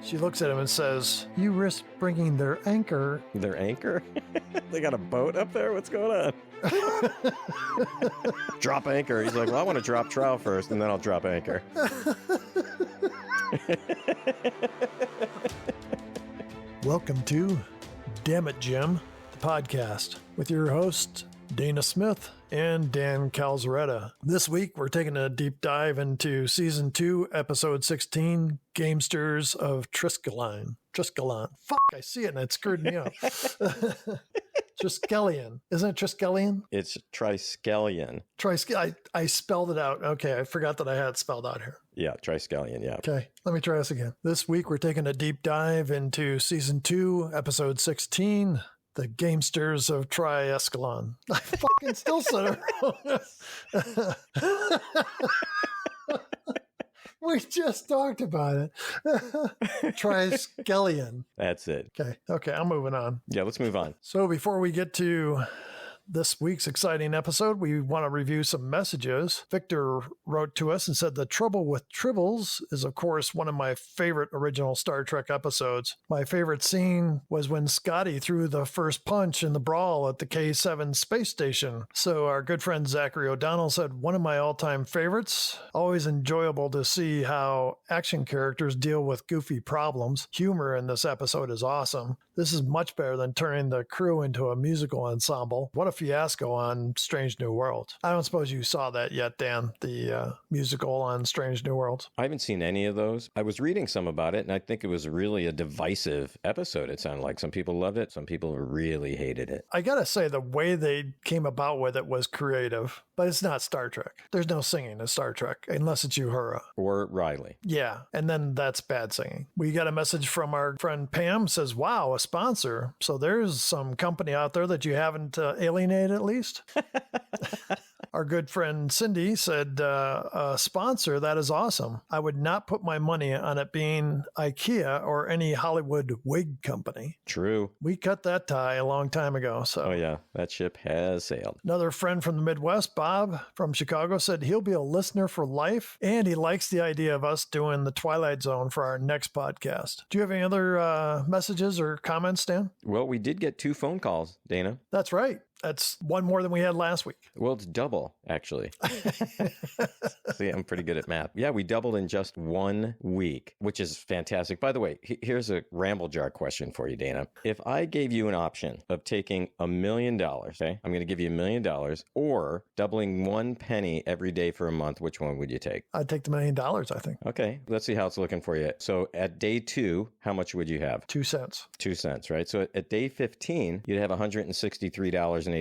She looks at him and says, "You risk bringing their anchor." Their anchor? They got a boat up there? What's going on? Drop anchor. He's like, well, I want to drop trowel first, and then I'll drop anchor. Welcome to Damn It, Jim, the podcast, with your hosts, Dana Smith and Dan Calzaretta. This week, we're taking a deep dive into Season 2, Episode 16, Gamesters of Triskelion. Fuck, I see it and it screwed me up. Triskelion. Isn't it Triskelion? It's Triskelion. I spelled it out. Okay, I forgot that I had it spelled out here. Yeah, Triskelion, yeah. Okay, let me try this again. This week, we're taking a deep dive into Season 2, Episode 16, The Gamesters of Triskelion. I fucking still said it wrong. We just talked about it. Triskelion. That's it. Okay, I'm moving on. Yeah, let's move on. So before we get to this week's exciting episode, we want to review some messages. Victor wrote to us and said, "The Trouble with Tribbles is, of course, one of my favorite original Star Trek episodes. My favorite scene was when Scotty threw the first punch in the brawl at the K-7 space station." So our good friend Zachary O'Donnell said, "One of my all-time favorites. Always enjoyable to see how action characters deal with goofy problems. Humor in this episode is awesome. This is much better than turning the crew into a musical ensemble. What a fiasco on Strange New Worlds." I don't suppose you saw that yet, Dan, the musical on Strange New Worlds. I haven't seen any of those. I was reading some about it, and I think it was really a divisive episode. It sounded like some people loved it. Some people really hated it. I gotta say, the way they came about with it was creative, but it's not Star Trek. There's no singing in Star Trek, unless it's Uhura. Or Riley. Yeah, and then that's bad singing. We got a message from our friend Pam, says, "Wow, a sponsor. So there's some company out there that you haven't alienated at least." Our good friend Cindy said, "A sponsor, that is awesome. I would not put my money on it being IKEA or any Hollywood wig company." True. We cut that tie a long time ago. So. Oh, yeah. That ship has sailed. Another friend from the Midwest, Bob from Chicago, said he'll be a listener for life, and he likes the idea of us doing the Twilight Zone for our next podcast. Do you have any other messages or comments, Dan? Well, we did get 2 phone calls, Dana. That's right. That's one more than we had last week. Well, it's double, actually. See, I'm pretty good at math. Yeah, we doubled in just 1 week, which is fantastic. By the way, here's a ramble jar question for you, Dana. If I gave you an option of taking $1 million, okay, I'm going to give you $1 million, or doubling 1 penny every day for a month, which one would you take? I'd take the $1 million, I think. Okay, let's see how it's looking for you. So at day 2, how much would you have? 2 cents. 2 cents, right? So at day 15, you'd have $163.84.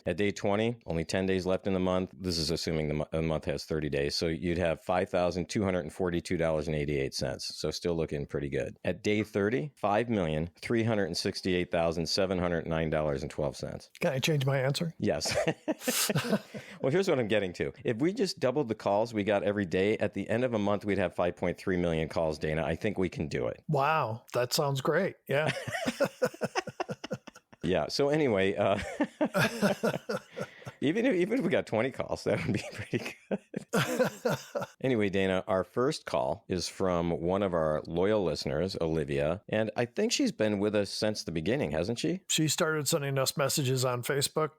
At day 20, only 10 days left in the month. This is assuming the month has 30 days. So you'd have $5,242.88. So still looking pretty good. At day 30, $5,368,709.12. Can I change my answer? Yes. Well, here's what I'm getting to. If we just doubled the calls we got every day, at the end of a month, we'd have 5.3 million calls, Dana. I think we can do it. Wow. That sounds great. Yeah. Yeah. So anyway, even if we got 20 calls, that would be pretty good. Anyway, Dana, our first call is from one of our loyal listeners, Olivia, and I think she's been with us since the beginning, hasn't she? She started sending us messages on Facebook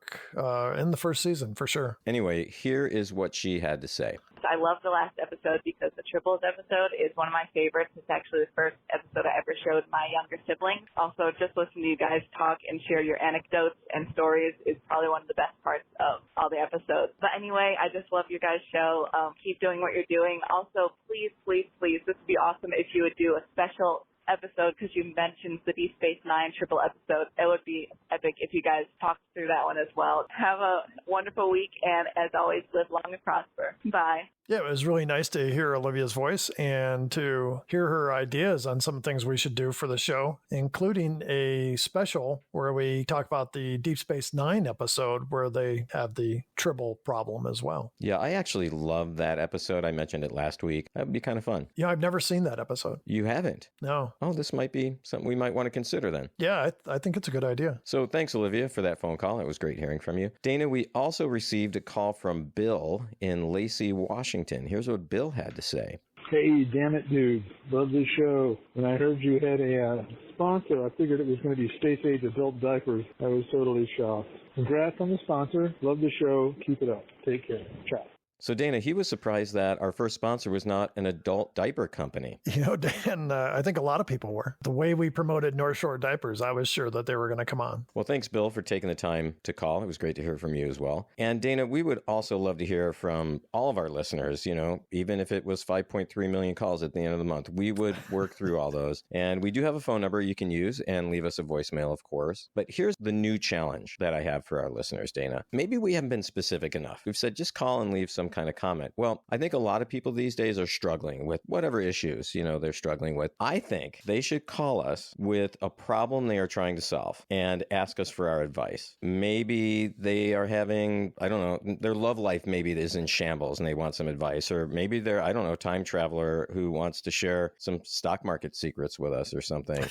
in the first season, for sure. Anyway, here is what she had to say. I love the last episode because the Tribbles episode is one of my favorites. It's actually the first episode I ever showed my younger siblings. Also, just listening to you guys talk and share your anecdotes and stories is probably one of the best parts of all the episodes. But anyway, I just love your guys' show. Keep doing what you're doing. Also, please, this would be awesome if you would do a special episode because you mentioned the Deep Space Nine triple episode. It would be epic if you guys talked through that one as well. Have a wonderful week, and as always, live long and prosper. Bye. Yeah, it was really nice to hear Olivia's voice and to hear her ideas on some things we should do for the show, including a special where we talk about the Deep Space Nine episode where they have the Tribble problem as well. Yeah, I actually love that episode. I mentioned it last week. That would be kind of fun. Yeah, I've never seen that episode. You haven't? No. Oh, this might be something we might want to consider then. Yeah, I think it's a good idea. So thanks, Olivia, for that phone call. It was great hearing from you. Dana, we also received a call from Bill in Lacey, Washington. Here's what Bill had to say. Hey, damn it, dude. Love this show. When I heard you had a sponsor, I figured it was going to be Space Age adult diapers. I was totally shocked. Congrats on the sponsor. Love the show. Keep it up. Take care. Ciao. So, Dana, he was surprised that our first sponsor was not an adult diaper company. You know, Dan, I think a lot of people were. The way we promoted North Shore diapers, I was sure that they were going to come on. Well, thanks, Bill, for taking the time to call. It was great to hear from you as well. And Dana, we would also love to hear from all of our listeners, you know, even if it was 5.3 million calls at the end of the month. We would work through all those. And we do have a phone number you can use and leave us a voicemail, of course. But here's the new challenge that I have for our listeners, Dana. Maybe we haven't been specific enough. We've said just call and leave some kind of comment. Well, I think a lot of people these days are struggling with whatever issues, you know, they're struggling with. I think they should call us with a problem they are trying to solve and ask us for our advice. Maybe they are having, I don't know, their love life maybe is in shambles and they want some advice. Or maybe they're, I don't know, time traveler who wants to share some stock market secrets with us or something.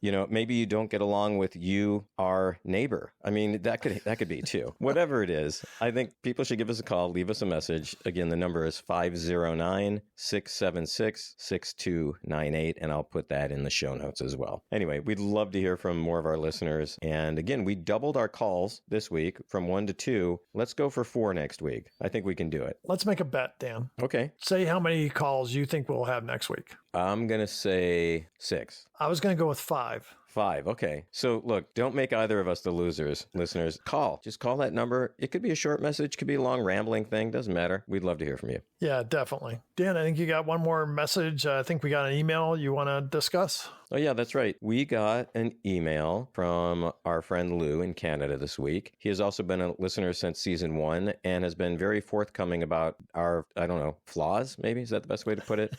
You know, maybe you don't get along with our neighbor. I mean, that could be too. Whatever it is, I think people should give us a call, leave us a message. Again, the number is 509-676-6298, and I'll put that in the show notes as well. Anyway, we'd love to hear from more of our listeners. And again, we doubled our calls this week from 1 to 2. Let's go for 4 next week. I think we can do it. Let's make a bet, Dan. Okay. Say how many calls you think we'll have next week. I'm going to say 6. I was going to go with 5. 5. Okay. So look, don't make either of us the losers. Listeners, just call that number. It could be a short message, could be a long rambling thing. Doesn't matter. We'd love to hear from you. Yeah, definitely. Dan, I think you got one more message. I think we got an email you want to discuss. Oh, yeah, that's right. We got an email from our friend Lou in Canada this week. He has also been a listener since season 1 and has been very forthcoming about our, I don't know, flaws, maybe? Is that the best way to put it?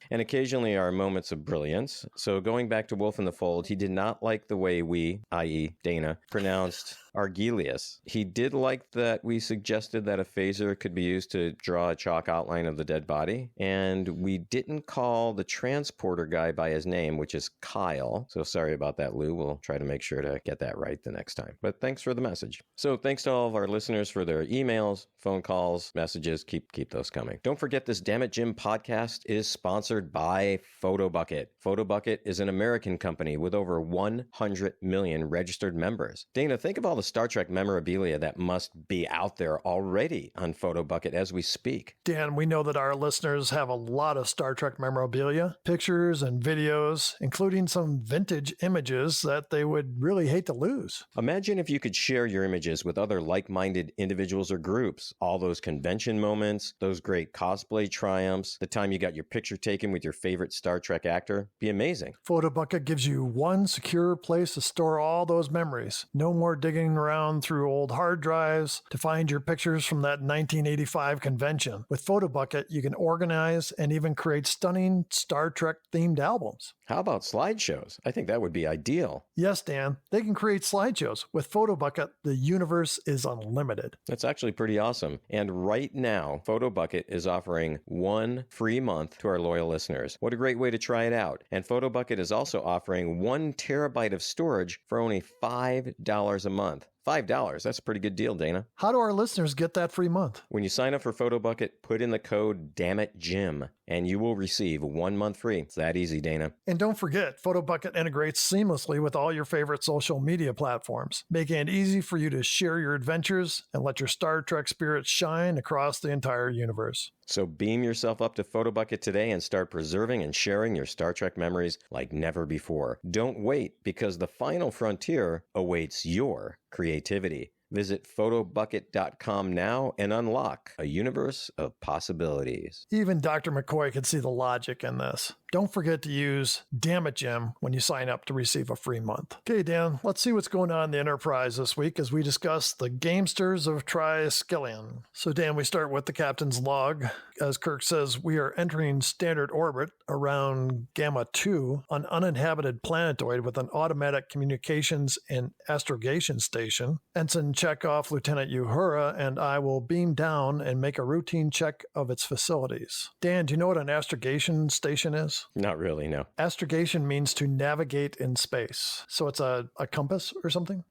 And occasionally our moments of brilliance. So going back to Wolf in the Fold, he did not like the way we, i.e. Dana, pronounced Argelius. He did like that we suggested that a phaser could be used to draw a chalk outline of the dead body. And we didn't call the transporter guy by his name, which is Kyle. So sorry about that, Lou. We'll try to make sure to get that right the next time. But thanks for the message. So thanks to all of our listeners for their emails, phone calls, messages. Keep those coming. Don't forget this Damn It Jim podcast is sponsored by PhotoBucket. PhotoBucket is an American company with over 100 million registered members. Dana, think of all the Star Trek memorabilia that must be out there already on PhotoBucket as we speak. Dan, we know that our listeners have a lot of Star Trek memorabilia, pictures and videos, including some vintage images that they would really hate to lose. Imagine if you could share your images with other like-minded individuals or groups. All those convention moments, those great cosplay triumphs, the time you got your picture taken with your favorite Star Trek actor. Be amazing. PhotoBucket gives you one secure place to store all those memories. No more digging around through old hard drives to find your pictures from that 1985 convention. With PhotoBucket, you can organize and even create stunning Star Trek themed albums. How about slideshows? I think that would be ideal. Yes, Dan, they can create slideshows. With PhotoBucket, the universe is unlimited. That's actually pretty awesome. And right now, PhotoBucket is offering 1 free month to our loyal listeners. What a great way to try it out. And PhotoBucket is also offering 1 terabyte of storage for only $5 a month. $5. That's a pretty good deal, Dana. How do our listeners get that free month? When you sign up for PhotoBucket, put in the code DAMNITJIM, and you will receive 1 month free. It's that easy, Dana. And don't forget, PhotoBucket integrates seamlessly with all your favorite social media platforms, making it easy for you to share your adventures and let your Star Trek spirit shine across the entire universe. So beam yourself up to PhotoBucket today and start preserving and sharing your Star Trek memories like never before. Don't wait, because the final frontier awaits your creativity. Visit photobucket.com now and unlock a universe of possibilities. Even Dr. McCoy could see the logic in this. Don't forget to use Damn It Jim when you sign up to receive a free month. Okay, Dan, let's see what's going on in the Enterprise this week as we discuss the Gamesters of Triskelion. So, Dan, we start with the captain's log. As Kirk says, we are entering standard orbit around Gamma 2, an uninhabited planetoid with an automatic communications and astrogation station. Ensign Chekhov, Lieutenant Uhura, and I will beam down and make a routine check of its facilities. Dan, do you know what an astrogation station is? Not really, no. Astrogation means to navigate in space. So it's a compass or something?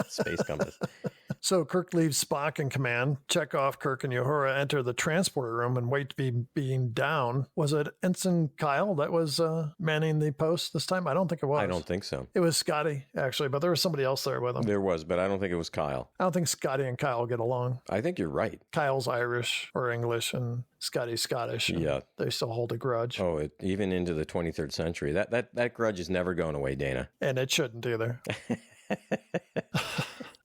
Space compass. So Kirk leaves Spock in command. Chekhov, Kirk, and Uhura enter the transporter room and wait to be beamed down. Was it Ensign Kyle that was manning the post this time? I don't think it was. I don't think so. It was Scotty, actually, but there was somebody else there with him. There was, but I don't think it was Kyle. I don't think Scotty and Kyle get along. I think you're right. Kyle's Irish or English, and Scotty's Scottish. Yeah. They still hold a grudge. Oh, even into the 23rd century. That grudge is never going away, Dana. And it shouldn't either.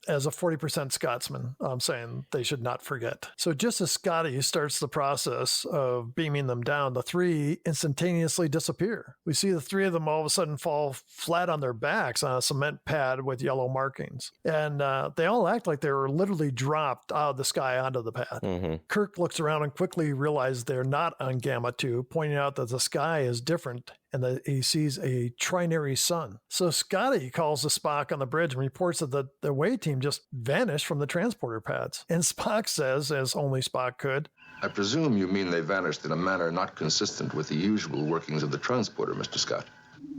As a 40% Scotsman, I'm saying they should not forget. So just as Scotty starts the process of beaming them down, the three instantaneously disappear. We see the three of them all of a sudden fall flat on their backs on a cement pad with yellow markings. And they all act like they were literally dropped out of the sky onto the pad. Mm-hmm. Kirk looks around and quickly realizes they're not on Gamma 2, pointing out that the sky is different and that he sees a trinary sun. So Scotty calls to Spock on the bridge and reports that the away team just vanished from the transporter pads. And Spock says, as only Spock could, I presume you mean they vanished in a manner not consistent with the usual workings of the transporter, Mr. Scott.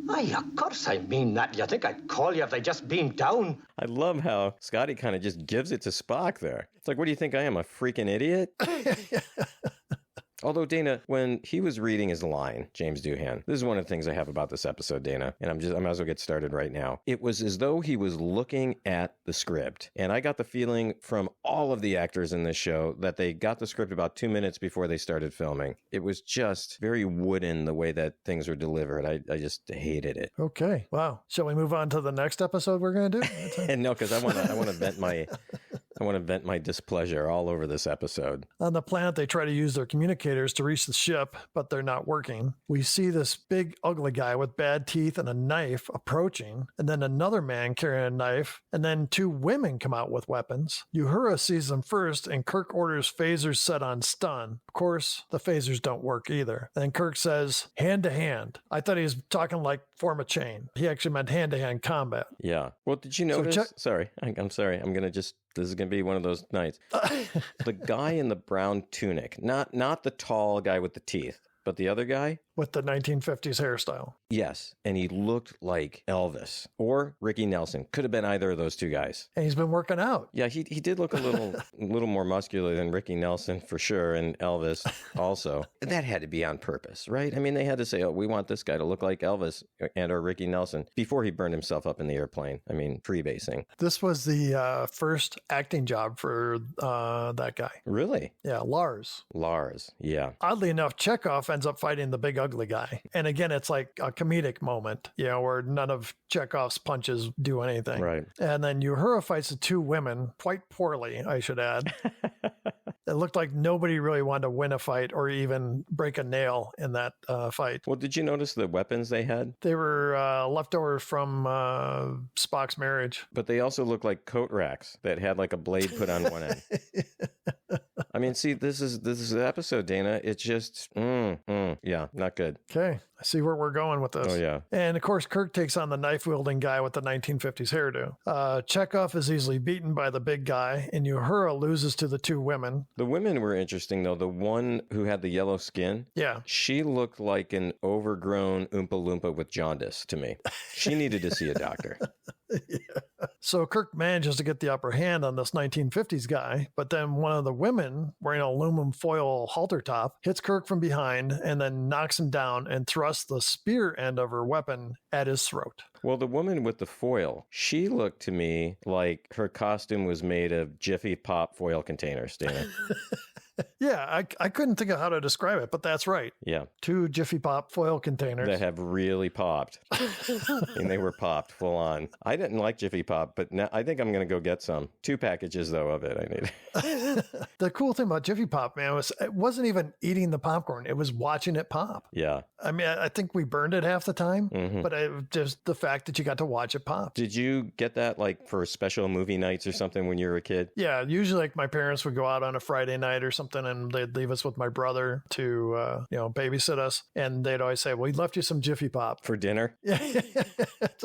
Aye, of course I mean that. You think I'd call you if they just beamed down? I love how Scotty kind of just gives it to Spock there. It's like, what do you think I am, a freaking idiot? Although, Dana, when he was reading his line, James Doohan, this is one of the things I have about this episode, Dana, and I might as well get started right now. It was as though he was looking at the script. And I got the feeling from all of the actors in this show that they got the script about 2 minutes before they started filming. It was just very wooden the way that things were delivered. I just hated it. Okay. Wow. Shall we move on to the next episode we're going to do? And no, because I want to vent my... I want to vent my displeasure all over this episode. On the planet, they try to use their communicators to reach the ship, but they're not working. We see this big, ugly guy with bad teeth and a knife approaching, and then another man carrying a knife, and then two women come out with weapons. Uhura sees them first, and Kirk orders phasers set on stun. Of course, the phasers don't work either. And Kirk says, hand to hand. I thought he was talking like form a chain. He actually meant hand-to-hand combat. Yeah. Well, did you notice? I'm sorry. I'm going to just... This is going to be one of those nights. The guy in the brown tunic, not the tall guy with the teeth, but the other guy. With the 1950s hairstyle. Yes. And he looked like Elvis or Ricky Nelson. Could have been either of those two guys. And he's been working out. Yeah, he did look a little more muscular than Ricky Nelson for sure, and Elvis also. That had to be on purpose, right? I mean, they had to say, oh, we want this guy to look like Elvis and or Ricky Nelson before he burned himself up in the airplane. I mean, freebasing. This was the first acting job for that guy. Really? Yeah, Lars, yeah. Oddly enough, Chekhov ends up fighting the big ugly guy. And again, it's like a comedic moment, where none of Chekhov's punches do anything. Right. And then Uhura fights the two women quite poorly, I should add. It looked like nobody really wanted to win a fight or even break a nail in that fight. Well, did you notice the weapons they had? They were leftovers from Spock's marriage. But they also looked like coat racks that had like a blade put on one end. I mean, see, this is the episode, Dana. It's just, yeah, not good. Okay. I see where we're going with this. Oh, yeah. And of course, Kirk takes on the knife-wielding guy with the 1950s hairdo. Chekhov is easily beaten by the big guy, and Uhura loses to the two women. The women were interesting, though. The one who had the yellow skin, yeah, she looked like an overgrown Oompa Loompa with jaundice to me. She needed to see a doctor. Yeah. So Kirk manages to get the upper hand on this 1950s guy, but then one of the women, wearing an aluminum foil halter top, hits Kirk from behind and then knocks him down and thrusts the spear end of her weapon at his throat. Well, the woman with the foil, she looked to me like her costume was made of Jiffy Pop foil containers, Dana. Yeah, I couldn't think of how to describe it, but that's right. Yeah. 2 Jiffy Pop foil containers. That have really popped. And they were popped full on. I didn't like Jiffy Pop, but now I think I'm going to go get some. 2 packages, though, of it I need. The cool thing about Jiffy Pop, man, was it wasn't even eating the popcorn. It was watching it pop. Yeah. I mean, I think we burned it half the time, Mm-hmm. but just the fact that you got to watch it pop. Did you get that like for special movie nights or something when you were a kid? Yeah, usually like my parents would go out on a Friday night or something something, and they'd leave us with my brother to, babysit us. And they'd always say, we left you some Jiffy Pop. For dinner?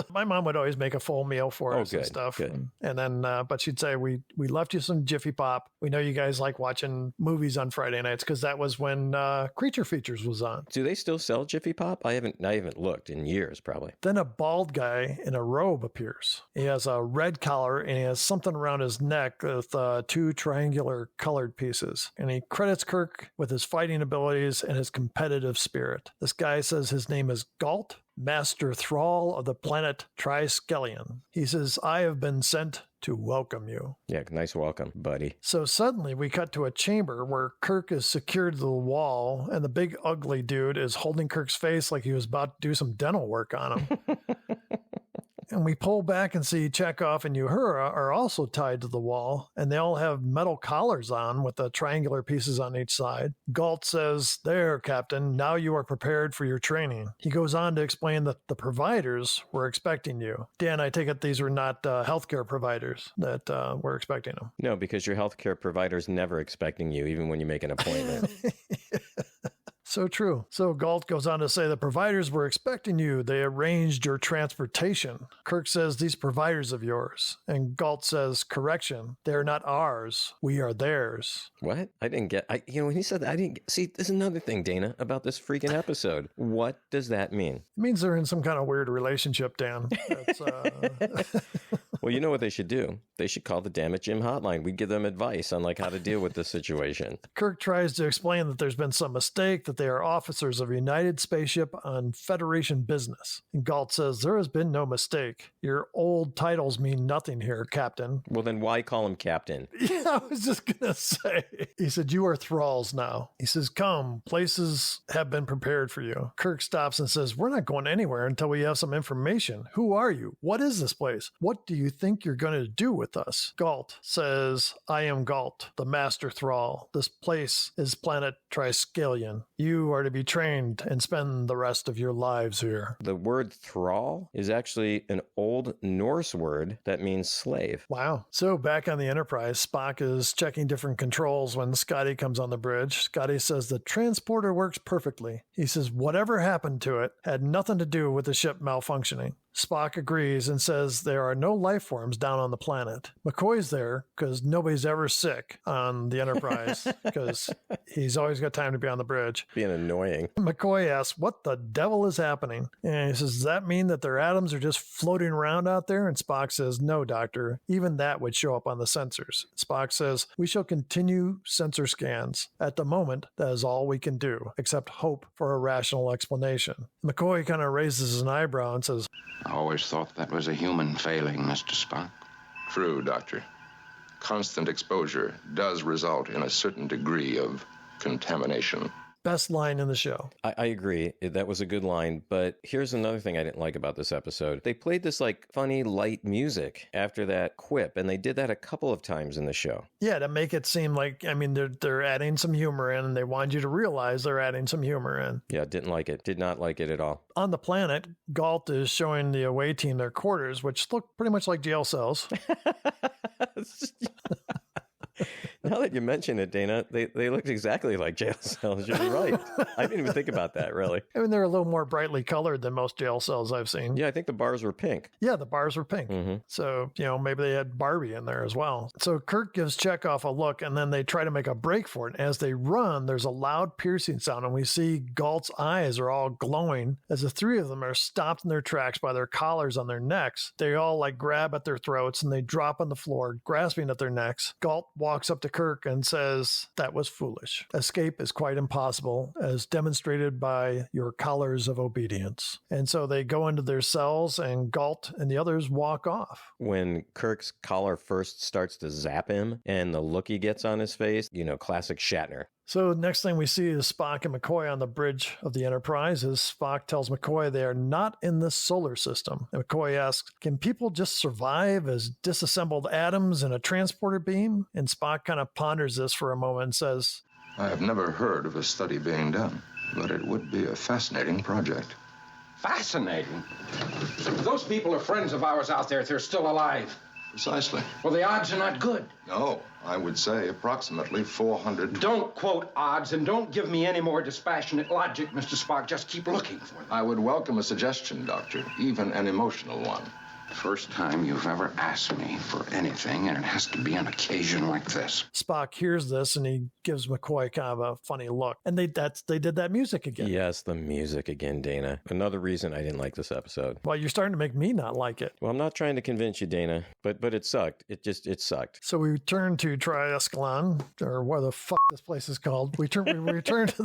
My mom would always make a full meal for us good, and stuff. Good. And then, but she'd say, we left you some Jiffy Pop. We know you guys like watching movies on Friday nights, because that was when Creature Features was on. Do they still sell Jiffy Pop? I haven't looked in years, probably. Then a bald guy in a robe appears. He has a red collar, and he has something around his neck with 2 triangular colored pieces. And he credits Kirk with his fighting abilities and his competitive spirit. This guy says his name is Galt, master thrall of the planet Triskelion. He says, I have been sent to welcome you. Yeah, nice welcome, buddy. So suddenly we cut to a chamber where Kirk is secured to the wall, and the big ugly dude is holding Kirk's face like he was about to do some dental work on him. And we pull back and see Chekhov and Uhura are also tied to the wall, and they all have metal collars on with the triangular pieces on each side. Galt says, there, Captain, now you are prepared for your training. He goes on to explain that the providers were expecting you. Dan, I take it these were not healthcare providers that were expecting them. No, because your healthcare provider's never expecting you, even when you make an appointment. So true. So Galt goes on to say the providers were expecting you. They arranged your transportation. Kirk says, these providers of yours. And Galt says, correction, they're not ours. We are theirs. What? I didn't get, when he said that, I didn't get, see, there's another thing, Dana, about this freaking episode. What does that mean? It means they're in some kind of weird relationship, Dan. That's, Well, you know what they should do? They should call the Damn It Jim hotline. We'd give them advice on how to deal with this situation. Kirk tries to explain that there's been some mistake, that they are officers of a United spaceship on Federation business. And Galt says, there has been no mistake. Your old titles mean nothing here, Captain. Well, then why call him Captain? Yeah, I was just going to say. He said, you are thralls now. He says, come, places have been prepared for you. Kirk stops and says, we're not going anywhere until we have some information. Who are you? What is this place? What do you think you're going to do with us? Galt says, I am Galt, the master thrall. This place is planet Triskelion. You are to be trained and spend the rest of your lives here. The word thrall is actually an old Norse word that means slave. Wow. So back on the Enterprise, Spock is checking different controls when Scotty comes on the bridge. Scotty says the transporter works perfectly. He says whatever happened to it had nothing to do with the ship malfunctioning. Spock agrees and says there are no life forms down on the planet. McCoy's there because nobody's ever sick on the Enterprise because he's always got time to be on the bridge. Being annoying. McCoy asks, what the devil is happening? And he says, does that mean that their atoms are just floating around out there? And Spock says, no, Doctor. Even that would show up on the sensors. Spock says, we shall continue sensor scans. At the moment, that is all we can do, except hope for a rational explanation. McCoy kind of raises an eyebrow and says, I always thought that was a human failing, Mr. Spock. True, Doctor. Constant exposure does result in a certain degree of contamination. Best line in the show. I agree. That was a good line. But here's another thing I didn't like about this episode. They played this funny, light music after that quip, and they did that a couple of times in the show. Yeah, to make it seem like, they're adding some humor in, and they want you to realize they're adding some humor in. Yeah, didn't like it. Did not like it at all. On the planet, Galt is showing the away team their quarters, which look pretty much like jail cells. Now that you mention it, Dana, they looked exactly like jail cells. You're right. I didn't even think about that, really. They're a little more brightly colored than most jail cells I've seen. Yeah, I think the bars were pink. Yeah, the bars were pink. Mm-hmm. So, maybe they had Barbie in there as well. So Kirk gives Chekhov a look, and then they try to make a break for it. As they run, there's a loud piercing sound, and we see Galt's eyes are all glowing as the three of them are stopped in their tracks by their collars on their necks. They all grab at their throats, and they drop on the floor, grasping at their necks. Galt walks up to Kirk and says, that was foolish. Escape is quite impossible, as demonstrated by your collars of obedience. And so they go into their cells, and Galt and the others walk off. When Kirk's collar first starts to zap him and the look he gets on his face, classic Shatner. So next thing we see is Spock and McCoy on the bridge of the Enterprise as Spock tells McCoy they are not in the solar system. And McCoy asks, can people just survive as disassembled atoms in a transporter beam? And Spock kind of ponders this for a moment and says, I have never heard of a study being done, but it would be a fascinating project. Fascinating. Those people are friends of ours out there if they're still alive. Precisely. Well, the odds are not good. No, I would say approximately 400. Don't quote odds and don't give me any more dispassionate logic, Mr. Spock. Just keep looking for them. I would welcome a suggestion, Doctor, even an emotional one. First time you've ever asked me for anything, and it has to be an occasion like this. Spock hears this and he gives McCoy kind of a funny look. And they did that music again. Yes, the music again, Dana. Another reason I didn't like this episode. Well, you're starting to make me not like it. Well, I'm not trying to convince you, Dana, but it sucked. It sucked. So we return to Triskelion, or what the fuck this place is called. We return to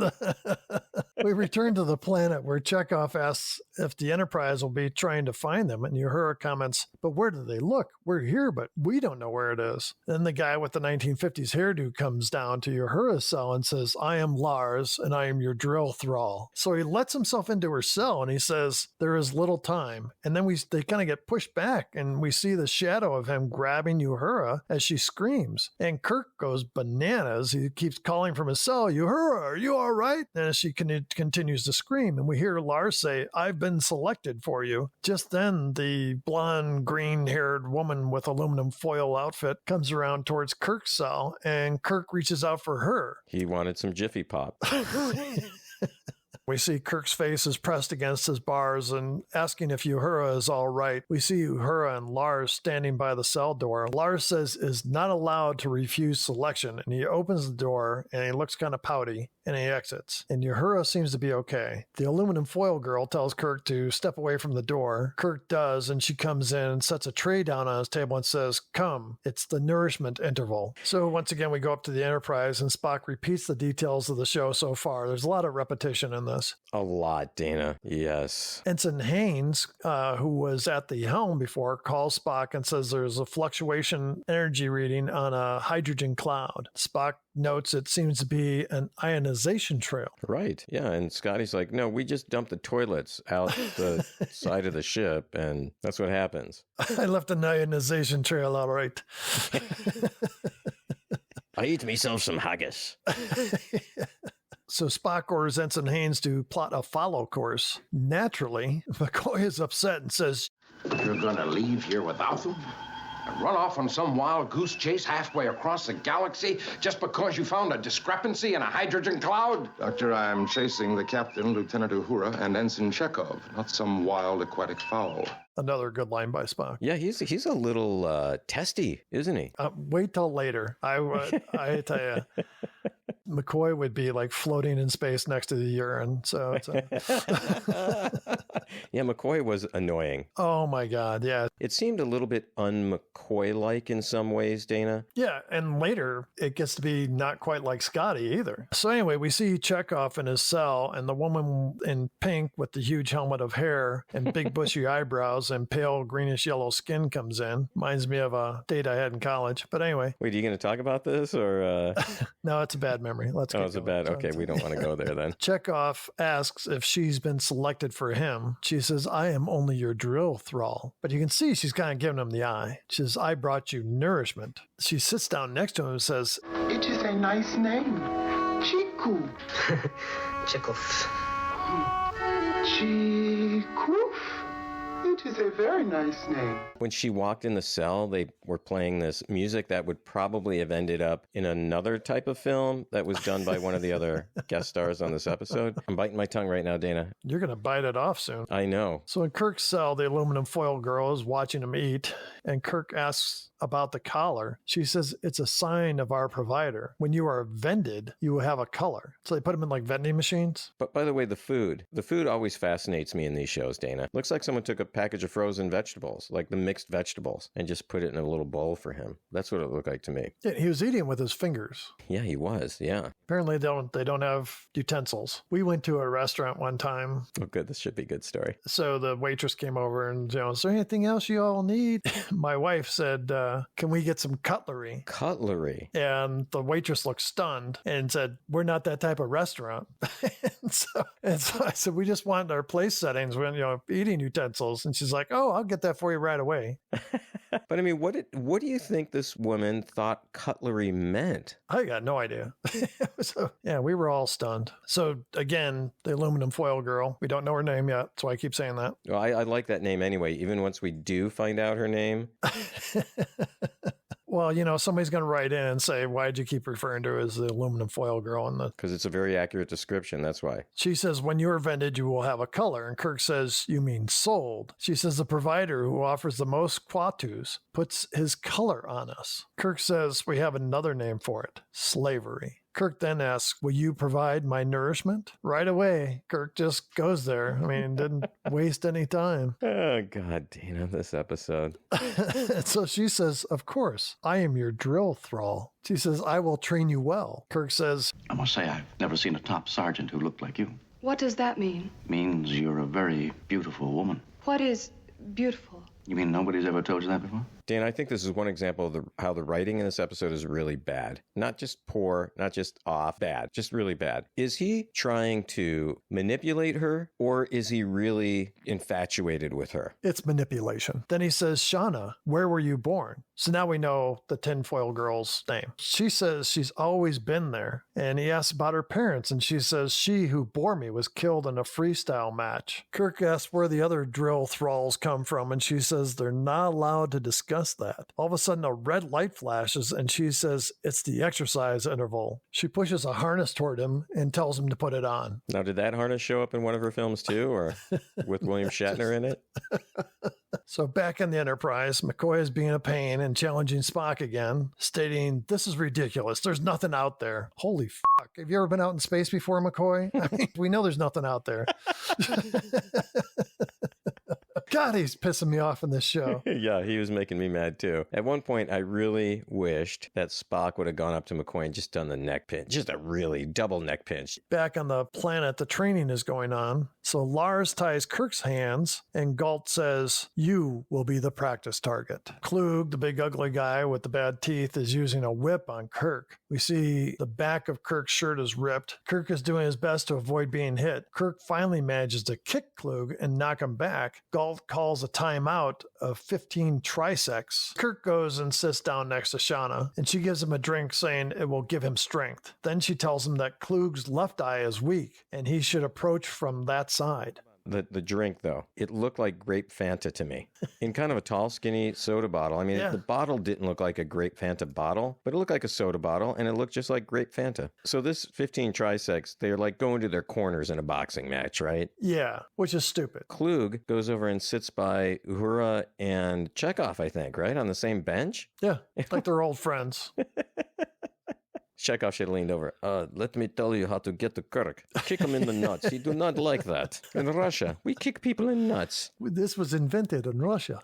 the planet where Chekhov asks if the Enterprise will be trying to find them, and Uhura comments, "But where do they look? We're here, but we don't know where it is." Then the guy with the 1950s hairdo comes down to Uhura's cell and says, "I am Lars, and I am your drill thrall." So he lets himself into her cell, and he says, "There is little time." And then they kind of get pushed back, and we see the shadow of him grabbing Uhura as she screams. And Kirk goes bananas. He keeps calling from his cell, "Uhura, are you all right?" And as she continues to scream, and we hear Lars say, "I've been selected for you." Just then, the blonde, green-haired woman with aluminum foil outfit comes around towards Kirk's cell, and Kirk reaches out for her. He wanted some Jiffy Pop. We see Kirk's face is pressed against his bars and asking if Uhura is all right. We see Uhura and Lars standing by the cell door. Lars says is not allowed to refuse selection, and he opens the door and he looks kind of pouty and he exits. And Uhura seems to be okay. The aluminum foil girl tells Kirk to step away from the door. Kirk does, and she comes in and sets a tray down on his table and says, "Come, it's the nourishment interval." So once again, we go up to the Enterprise and Spock repeats the details of the show so far. There's a lot of repetition in this. A lot, Dana. Yes. Ensign Haynes, who was at the helm before, calls Spock and says there's a fluctuation energy reading on a hydrogen cloud. Spock notes it seems to be an ionization trail. Right. Yeah. And Scotty's like, "No, we just dumped the toilets out the side of the ship, and that's what happens." I left an ionization trail, all right. I eat myself some haggis. So Spock orders Ensign Haynes to plot a follow course. Naturally, McCoy is upset and says, You're gonna leave here without them? And run off on some wild goose chase halfway across the galaxy just because you found a discrepancy in a hydrogen cloud? Doctor, I am chasing the captain, Lieutenant Uhura, and Ensign Chekhov, not some wild aquatic fowl. Another good line by Spock. Yeah, he's a little testy, isn't he? Wait till later. I tell you. McCoy would be like floating in space next to the urine. So it's yeah, McCoy was annoying. Oh my God. Yeah. It seemed a little bit un-McCoy-like in some ways, Dana. Yeah. And later it gets to be not quite like Scotty either. So anyway, we see Chekhov in his cell, and the woman in pink with the huge helmet of hair and big bushy eyebrows and pale greenish yellow skin comes in. Reminds me of a date I had in college. But anyway. Wait, are you going to talk about this or? No, it's a bad memory. Let's go. Oh, it's a bad. Okay, we don't want to go there then. Chekhov asks if she's been selected for him. She says, "I am only your drill thrall." But you can see she's kind of giving him the eye. She says, "I brought you nourishment." She sits down next to him and says, "It is a nice name. Chiku." Chekhov. Chikuf. It is a very nice name. When she walked in the cell, they were playing this music that would probably have ended up in another type of film that was done by one of the other guest stars on this episode. I'm biting my tongue right now, Dana. You're going to bite it off soon. I know. So in Kirk's cell, the aluminum foil girl is watching him eat, and Kirk asks about the collar. She says it's a sign of our provider. When you are vended, you will have a color. So they put them in like vending machines. But by the way, the food always fascinates me in these shows, Dana. Looks like someone took a package of frozen vegetables, like the mixed vegetables, and just put it in a little bowl for him. That's what it looked like to me. Yeah, he was eating with his fingers. Yeah, he was. Yeah. Apparently they don't have utensils. We went to a restaurant one time. Oh, good. This should be a good story. So the waitress came over and, "Is there anything else you all need?" My wife said, "Can we get some cutlery?" Cutlery? And the waitress looked stunned and said, "We're not that type of restaurant." and so I said, "We just want our place settings, when eating utensils." And she she's like, oh, I'll get that for you right away. But I mean, what do you think this woman thought cutlery meant? I got no idea. Yeah, we were all stunned. So again, the aluminum foil girl. We don't know her name yet, so I keep saying that. Well, I like that name anyway, even once we do find out her name. Well, somebody's going to write in and say, why'd you keep referring to her as the aluminum foil girl? Because it's a very accurate description. That's why. She says, when you're vended, you will have a color. And Kirk says, you mean sold. She says, the provider who offers the most quatus puts his color on us. Kirk says, we have another name for it, slavery. Kirk then asks, will you provide my nourishment? Right away, Kirk just goes there. I mean, didn't waste any time. Oh, God, Dana, this episode. So she says, of course, I am your drill thrall. She says, I will train you well. Kirk says, I must say, I've never seen a top sergeant who looked like you. What does that mean? It means you're a very beautiful woman. What is beautiful? You mean nobody's ever told you that before? Dan, I think this is one example of how the writing in this episode is really bad. Not just poor, not just off, bad, just really bad. Is he trying to manipulate her, or is he really infatuated with her? It's manipulation. Then he says, Shauna, where were you born? So now we know the tinfoil girl's name. She says she's always been there. And he asks about her parents, and she says she who bore me was killed in a freestyle match. Kirk asks where the other drill thralls come from, and she says they're not allowed to discuss that. All of a sudden, a red light flashes, and she says it's the exercise interval. She pushes a harness toward him and tells him to put it on. Now, did that harness show up in one of her films too, or with William Shatner in it? So back in the Enterprise, McCoy is being a pain and challenging Spock again, stating, this is ridiculous. There's nothing out there. Holy fuck. Have you ever been out in space before, McCoy? I mean, we know there's nothing out there. God, he's pissing me off in this show. Yeah, he was making me mad too. At one point, I really wished that Spock would have gone up to McCoy and just done the neck pinch. Just a really double neck pinch. Back on the planet, the training is going on. So Lars ties Kirk's hands, and Galt says, you will be the practice target. Klug, the big ugly guy with the bad teeth, is using a whip on Kirk. We see the back of Kirk's shirt is ripped. Kirk is doing his best to avoid being hit. Kirk finally manages to kick Klug and knock him back. Galt calls a timeout of 15 trisecs. Kirk goes and sits down next to Shauna, and she gives him a drink saying it will give him strength. Then she tells him that Klug's left eye is weak, and he should approach from that side. The drink, though, it looked like grape Fanta to me. In kind of a tall, skinny soda bottle. I mean, Yeah. The bottle didn't look like a grape Fanta bottle, but it looked like a soda bottle, and it looked just like grape Fanta. So this 15 trisecs, they're like going to their corners in a boxing match, right? Yeah, which is stupid. Klug goes over and sits by Uhura and Chekhov, I think, right? On the same bench? Yeah, like they're old friends. Chekhov should have leaned over. Let me tell you how to get to Kirk. Kick him in the nuts. He do not like that. In Russia, we kick people in nuts. This was invented in Russia.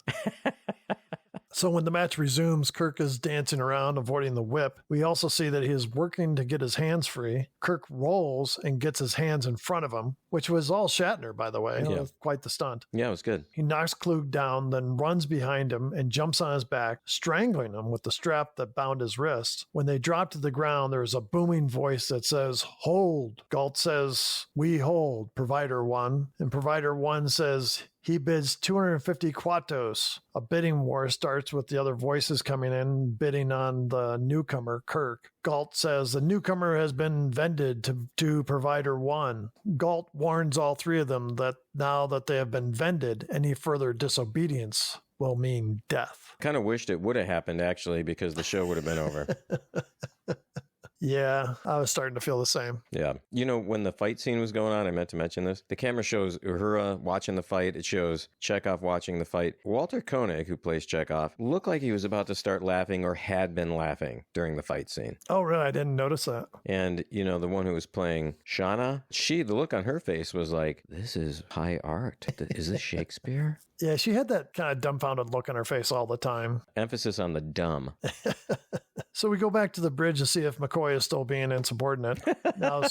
So when the match resumes, Kirk is dancing around, avoiding the whip. We also see that he is working to get his hands free. Kirk rolls and gets his hands in front of him, which was all Shatner, by the way. Yeah. It was quite the stunt. Yeah, it was good. He knocks Klug down, then runs behind him and jumps on his back, strangling him with the strap that bound his wrist. When they drop to the ground, there is a booming voice that says, hold. Galt says, we hold, Provider 1. And Provider 1 says, he bids 250 quatos. A bidding war starts with the other voices coming in, bidding on the newcomer, Kirk. Galt says the newcomer has been vended to Provider 1. Galt warns all three of them that now that they have been vended, any further disobedience will mean death. Kind of wished it would have happened, actually, because the show would have been over. Yeah, I was starting to feel the same. Yeah. You know, when the fight scene was going on, I meant to mention this. The camera shows Uhura watching the fight. It shows Chekhov watching the fight. Walter Koenig, who plays Chekhov, looked like he was about to start laughing or had been laughing during the fight scene. Oh, really? I didn't notice that. And, you know, the one who was playing Shauna, the look on her face was like, this is high art. Is this Shakespeare? Yeah, she had that kind of dumbfounded look on her face all the time. Emphasis on the dumb. So we go back to the bridge to see if McCoy is still being insubordinate. Now,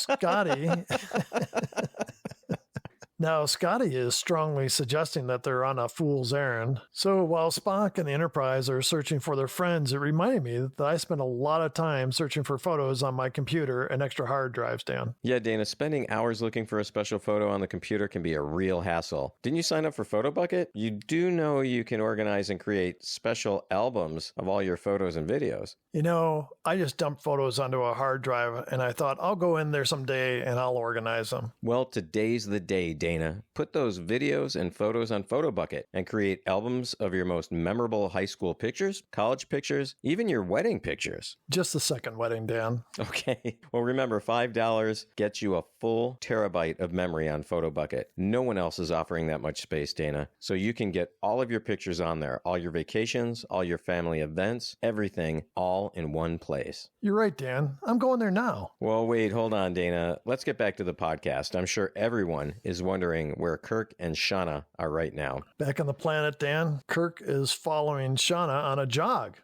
Now, Scotty is strongly suggesting that they're on a fool's errand. So while Spock and the Enterprise are searching for their friends, it reminded me that I spent a lot of time searching for photos on my computer and extra hard drives, Dan. Yeah, Dana, spending hours looking for a special photo on the computer can be a real hassle. Didn't you sign up for PhotoBucket? You do know you can organize and create special albums of all your photos and videos. You know, I just dumped photos onto a hard drive, and I thought I'll go in there someday and I'll organize them. Well, today's the day, Dana. Put those videos and photos on PhotoBucket and create albums of your most memorable high school pictures, college pictures, even your wedding pictures. Just the second wedding, Dan. Okay. Well, remember, $5 gets you a full terabyte of memory on PhotoBucket. No one else is offering that much space, Dana. So you can get all of your pictures on there, all your vacations, all your family events, everything, all in one place. You're right, Dan. I'm going there now. Well, wait, hold on, Dana. Let's get back to the podcast. I'm sure everyone is wondering where Kirk and Shauna are right now. Back on the planet, Dan, Kirk is following Shauna on a jog.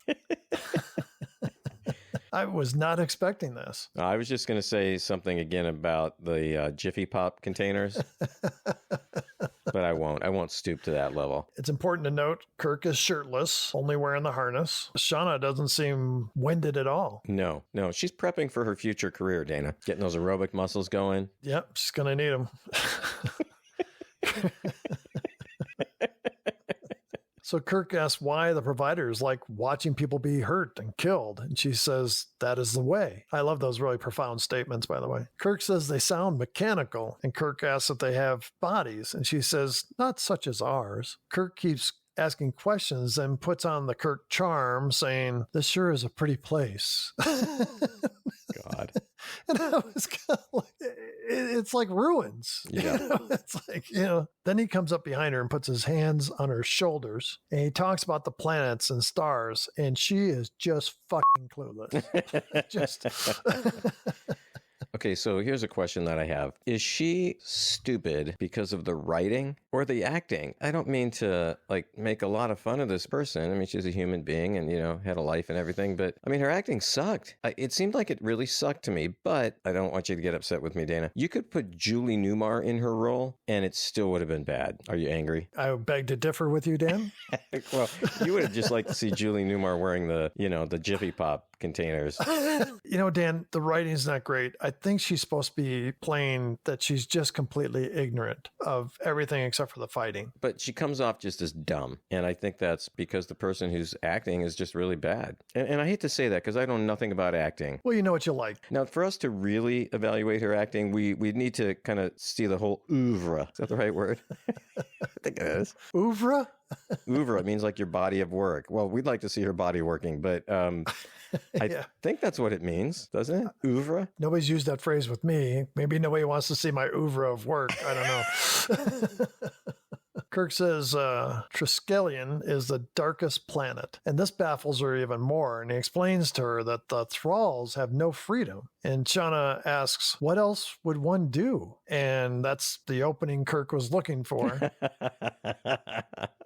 I was not expecting this. I was just going to say something again about the Jiffy Pop containers, but I won't. I won't stoop to that level. It's important to note Kirk is shirtless, only wearing the harness. Shauna doesn't seem winded at all. No. She's prepping for her future career, Dana. Getting those aerobic muscles going. Yep, she's going to need them. So Kirk asks why the providers like watching people be hurt and killed. And she says, that is the way. I love those really profound statements, by the way. Kirk says they sound mechanical. And Kirk asks if they have bodies. And she says, not such as ours. Kirk keeps asking questions and puts on the Kirk charm, saying, this sure is a pretty place. God. And I was kind of like, it's like ruins. Yeah. It's like, then he comes up behind her and puts his hands on her shoulders and he talks about the planets and stars. And she is just fucking clueless. Just. Okay, so here's a question that I have. Is she stupid because of the writing or the acting? I don't mean to make a lot of fun of this person. I mean, she's a human being and, had a life and everything. But I mean, her acting sucked. It seemed like it really sucked to me, but I don't want you to get upset with me, Dana. You could put Julie Newmar in her role and it still would have been bad. Are you angry? I beg to differ with you, Dan. Well, you would have just liked to see Julie Newmar wearing the Jiffy Pop containers. Dan, the writing's not great. I think she's supposed to be playing that she's just completely ignorant of everything except for the fighting. But she comes off just as dumb. And I think that's because the person who's acting is just really bad. And I hate to say that because I know nothing about acting. Well, you know what you like. Now, for us to really evaluate her acting, we need to kind of see the whole oeuvre. Is that the right word? I think it is. Oeuvre? Oeuvre means like your body of work. Well, we'd like to see her body working, but I think that's what it means, doesn't it? Oeuvre? Nobody's used that phrase with me. Maybe nobody wants to see my oeuvre of work. I don't know. Kirk says Triskelion is the darkest planet, and this baffles her even more, and he explains to her that the thralls have no freedom. And Shauna asks, what else would one do? And that's the opening Kirk was looking for.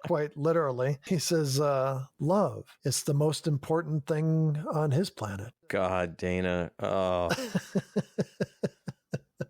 Quite literally. He says, love. It's the most important thing on his planet. God, Dana. Oh.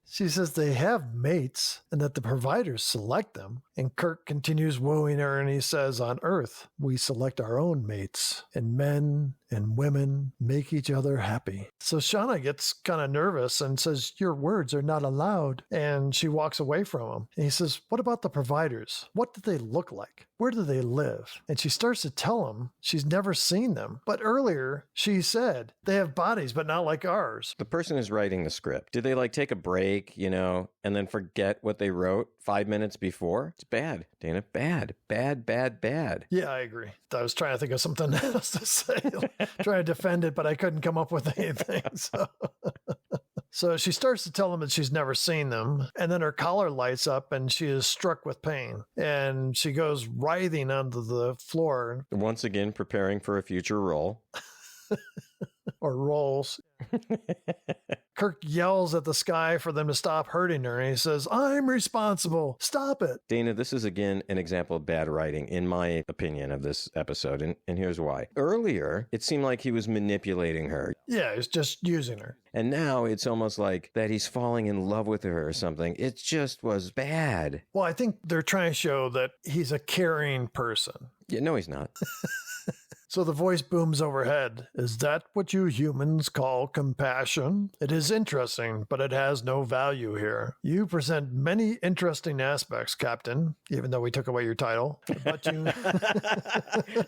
She says they have mates and that the providers select them. And Kirk continues wooing her and he says, on Earth, we select our own mates, and men and women make each other happy. So Shauna gets kind of nervous and says, your words are not allowed. And she walks away from him. And he says, what about the providers? What do they look like? Where do they live? And she starts to tell him she's never seen them. But earlier she said they have bodies, but not like ours. The person who's writing the script, did they take a break, and then forget what they wrote 5 minutes before? It's bad, Dana. Bad. Yeah, I agree. I was trying to think of something else to say, trying to defend it, but I couldn't come up with anything. So she starts to tell him that she's never seen them, and then her collar lights up and she is struck with pain, and she goes writhing onto the floor. Once again, preparing for a future role. Or rolls. Kirk yells at the sky for them to stop hurting her, and he says, I'm responsible. Stop it. Dana, this is again an example of bad writing, in my opinion, of this episode, and here's why. Earlier, it seemed like he was manipulating her. Yeah, he's just using her. And now it's almost like that he's falling in love with her or something. It just was bad. Well, I think they're trying to show that he's a caring person. Yeah, no, he's not. So the voice booms overhead. Is that what you humans call compassion? It is interesting, but it has no value here. You present many interesting aspects, Captain, even though we took away your title. But you...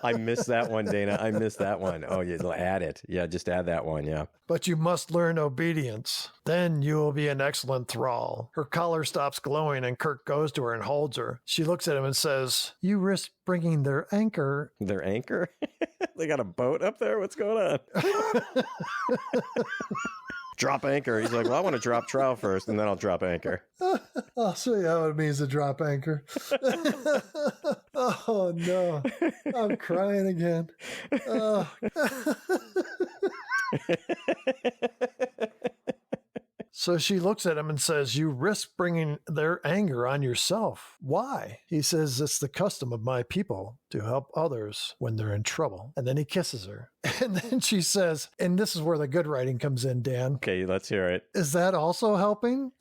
I missed that one, Dana. I missed that one. Oh, yeah, add it. Yeah, just add that one, yeah. But you must learn obedience. Then you will be an excellent thrall. Her collar stops glowing and Kirk goes to her and holds her. She looks at him and says, you risk bringing their anchor. Their anchor? They got a boat up there? What's going on? Drop anchor. He's like, well, I want to drop trowel first, and then I'll drop anchor. I'll show you how it means to drop anchor. Oh, no. I'm crying again. Oh. So she looks at him and says, you risk bringing their anger on yourself. Why? He says, it's the custom of my people to help others when they're in trouble. And then he kisses her. And then she says, and this is where the good writing comes in, Dan. Okay, let's hear it. Is that also helping?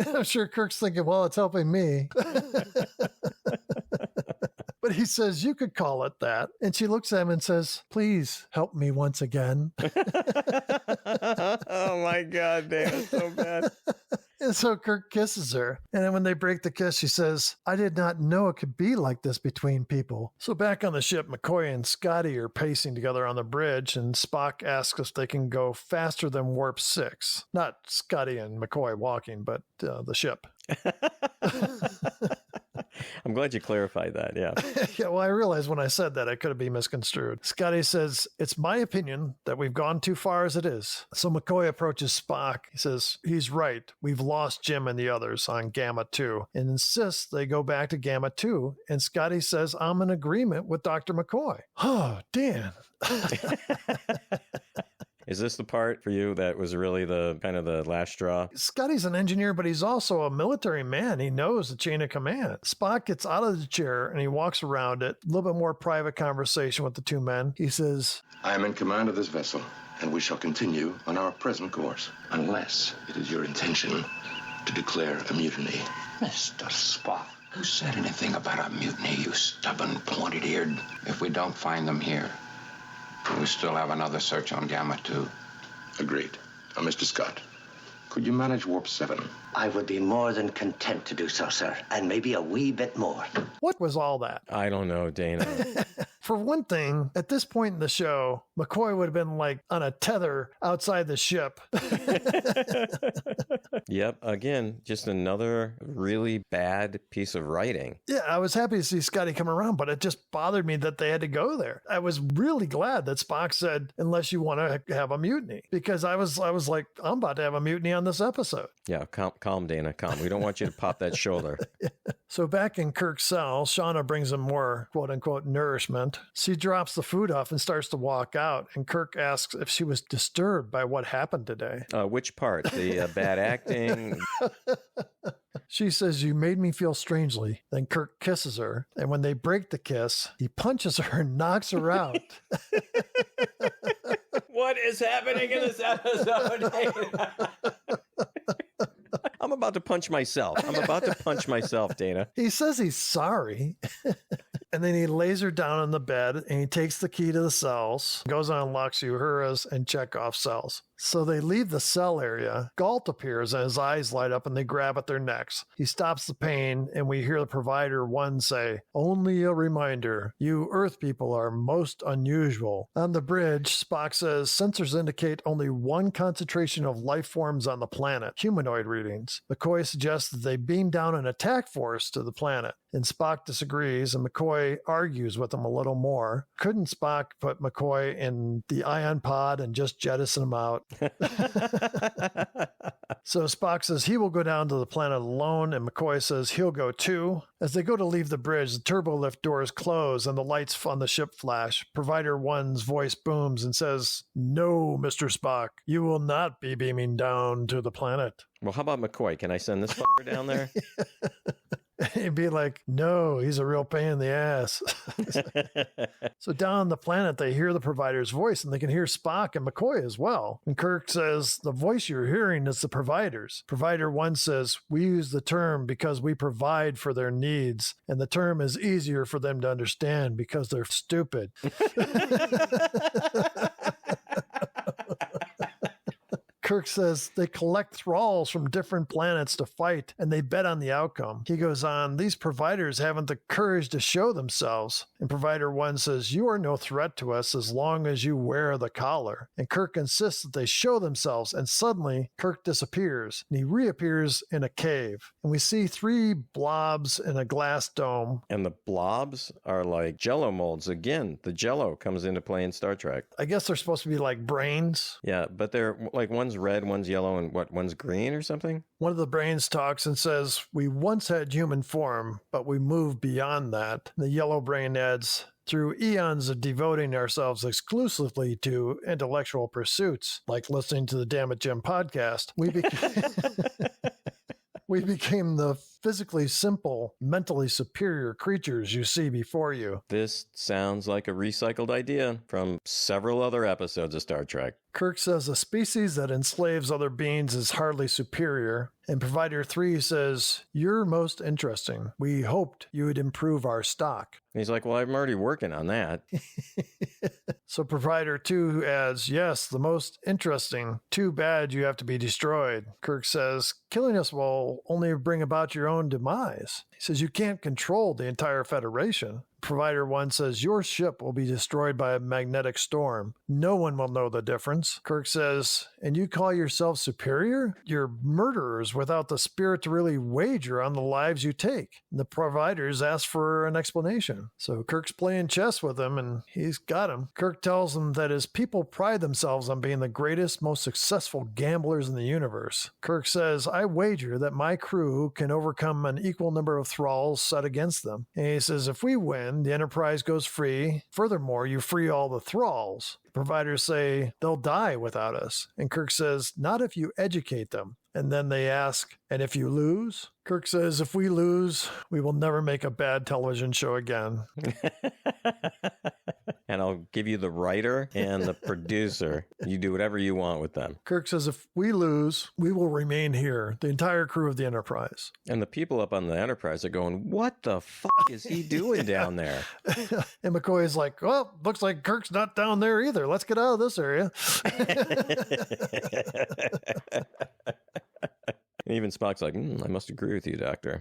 I'm sure Kirk's thinking, well, it's helping me. But he says, you could call it that. And she looks at him and says, please help me once again. Oh my God, damn, it's so bad. And so Kirk kisses her. And then when they break the kiss, she says, I did not know it could be like this between people. So back on the ship, McCoy and Scotty are pacing together on the bridge, and Spock asks if they can go faster than Warp 6. Not Scotty and McCoy walking, but the ship. I'm glad you clarified that, yeah. Yeah, well, I realized when I said that it could have been misconstrued. Scotty says, it's my opinion that we've gone too far as it is. So McCoy approaches Spock. He says, he's right. We've lost Jim and the others on Gamma 2 and insists they go back to Gamma 2. And Scotty says, I'm in agreement with Dr. McCoy. Oh, Dan. Is this the part for you that was really the kind of the last straw? Scotty's an engineer, but he's also a military man. He knows the chain of command. Spock gets out of the chair and he walks around it. A little bit more private conversation with the two men. He says, I am in command of this vessel, and we shall continue on our present course, unless it is your intention to declare a mutiny. Mr. Spock, who said anything about a mutiny, you stubborn, pointed-eared? If we don't find them here, we still have another search on Gamma 2. Agreed. Now, Mr. Scott, could you manage Warp 7? I would be more than content to do so, sir, and maybe a wee bit more. What was all that? I don't know, Dana. For one thing, at this point in the show, McCoy would have been like on a tether outside the ship. Yep. Again, just another really bad piece of writing. Yeah, I was happy to see Scotty come around, but it just bothered me that they had to go there. I was really glad that Spock said, unless you want to have a mutiny, because I was like, I'm about to have a mutiny on this episode. Yeah, calm, Dana, calm. We don't want you to pop that shoulder. So back in Kirk's cell, Shauna brings him more quote-unquote nourishment. She drops the food off and starts to walk out, and Kirk asks if she was disturbed by what happened today. Which part? The bad acting? She says, you made me feel strangely. Then Kirk kisses her, and when they break the kiss, he punches her and knocks her out. What is happening in this episode? I'm about to punch myself. Dana. He says he's sorry. And then he lays her down on the bed and he takes the key to the cells, goes on and locks Uhura's and Chekhov's cells. So they leave the cell area. Galt appears and his eyes light up and they grab at their necks. He stops the pain and we hear the Provider 1 say, only a reminder, you Earth people are most unusual. On the bridge, Spock says sensors indicate only one concentration of life forms on the planet, humanoid readings. McCoy suggests that they beam down an attack force to the planet. And Spock disagrees, and McCoy argues with him a little more. Couldn't Spock put McCoy in the ion pod and just jettison him out? So Spock says he will go down to the planet alone, and McCoy says he'll go too. As they go to leave the bridge, the turbo lift doors close and the lights on the ship flash. Provider 1's voice booms and says, "No, Mr. Spock, you will not be beaming down to the planet." Well, how about McCoy? Can I send this fucker down there? He'd be like, "No, he's a real pain in the ass." So down on the planet, they hear the provider's voice, and they can hear Spock and McCoy as well. And Kirk says, "The voice you're hearing is the provider's." Provider 1 says, "We use the term because we provide for their needs, and the term is easier for them to understand because they're stupid." Kirk says they collect thralls from different planets to fight, and they bet on the outcome. He goes on, "These providers haven't the courage to show themselves." And Provider 1 says, "You are no threat to us as long as you wear the collar." And Kirk insists that they show themselves, and suddenly Kirk disappears, and he reappears in a cave. And we see 3 blobs in a glass dome. And the blobs are like Jell-O molds. Again, the Jell-O comes into play in Star Trek. I guess they're supposed to be like brains. Yeah, but they're like one's red, one's yellow, and one's green or something? One of the brains talks and says, "We once had human form, but we moved beyond that." The yellow brain adds, "Through eons of devoting ourselves exclusively to intellectual pursuits, like listening to the Damn It Jim podcast, we became the physically simple, mentally superior creatures you see before you." This sounds like a recycled idea from several other episodes of Star Trek. Kirk says a species that enslaves other beings is hardly superior. And Provider 3 says, "You're most interesting. We hoped you would improve our stock." And he's like, "Well, I'm already working on that." So Provider 2 adds, "Yes, the most interesting. Too bad you have to be destroyed." Kirk says, "Killing us will only bring about your own demise." He says, "You can't control the entire Federation." Provider 1 says, "Your ship will be destroyed by a magnetic storm. No one will know the difference." Kirk says, "And you call yourself superior? You're murderers without the spirit to really wager on the lives you take." And the providers ask for an explanation. So Kirk's playing chess with him, and he's got him. Kirk tells him that his people pride themselves on being the greatest, most successful gamblers in the universe. Kirk says, "I wager that my crew can overcome an equal number of thralls set against them." And he says, "If we win, the Enterprise goes free. Furthermore, you free all the thralls." The providers say, "They'll die without us." And Kirk says, "Not if you educate them." And then they ask, "And if you lose?" Kirk says, "If we lose, we will never make a bad television show again." And I'll give you the writer and the producer. You do whatever you want with them. Kirk says, "If we lose, we will remain here, the entire crew of the Enterprise." And the people up on the Enterprise are going, "What the fuck is he doing down there?" And McCoy is like, "Well, looks like Kirk's not down there either. Let's get out of this area." And even Spock's like, "I must agree with you, Doctor."